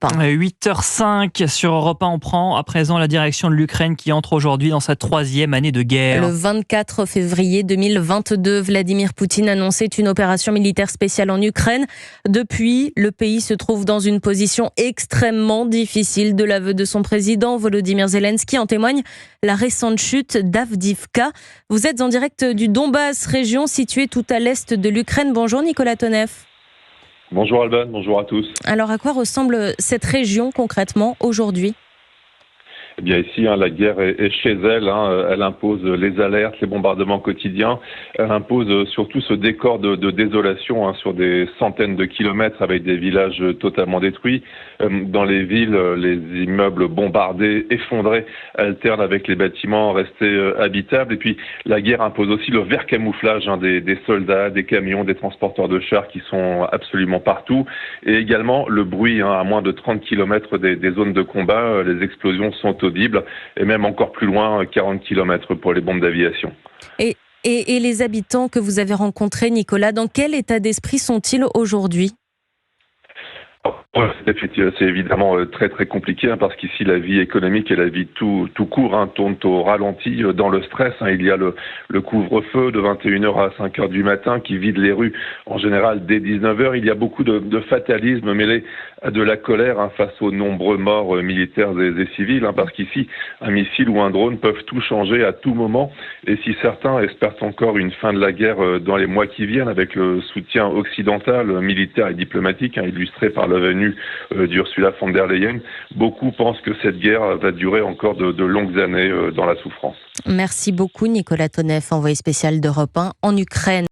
8h05 sur Europe 1, on prend à présent la direction de l'Ukraine qui entre aujourd'hui dans sa 3e année de guerre. Le 24 février 2022, Vladimir Poutine annonçait une opération militaire spéciale en Ukraine. Depuis, le pays se trouve dans une position extrêmement difficile de l'aveu de son président Volodymyr Zelensky. En témoigne la récente chute d'Avdiivka. Vous êtes en direct du Donbass, région située tout à l'est de l'Ukraine. Bonjour Nicolas Tonev. Bonjour Alban, bonjour à tous. Alors à quoi ressemble cette région concrètement aujourd'hui ? Eh bien ici, la guerre est chez elle. Elle impose les alertes, les bombardements quotidiens. Elle impose surtout ce décor de désolation sur des centaines de kilomètres avec des villages totalement détruits. Dans les villes, les immeubles bombardés, effondrés, alternent avec les bâtiments restés habitables. Et puis la guerre impose aussi le vert camouflage des soldats, des camions, des transporteurs de chars qui sont absolument partout. Et également le bruit à moins de 30 kilomètres des zones de combat. Les explosions sont audibles, et même encore plus loin, 40 km pour les bombes d'aviation. Et les habitants que vous avez rencontrés, Nicolas, dans quel état d'esprit sont-ils aujourd'hui ? C'est évidemment très très compliqué parce qu'ici la vie économique et la vie tout court tournent au ralenti dans le stress. Il y a le couvre-feu de 21h à 5h du matin qui vide les rues en général dès 19h. Il y a beaucoup de fatalisme mêlé à de la colère face aux nombreux morts militaires et civils parce qu'ici un missile ou un drone peuvent tout changer à tout moment. Et si certains espèrent encore une fin de la guerre dans les mois qui viennent avec le soutien occidental, militaire et diplomatique illustré par la venue d'Ursula von der Leyen, beaucoup pensent que cette guerre va durer encore de longues années dans la souffrance. Merci beaucoup Nicolas Tonev, envoyé spécial d'Europe 1 en Ukraine.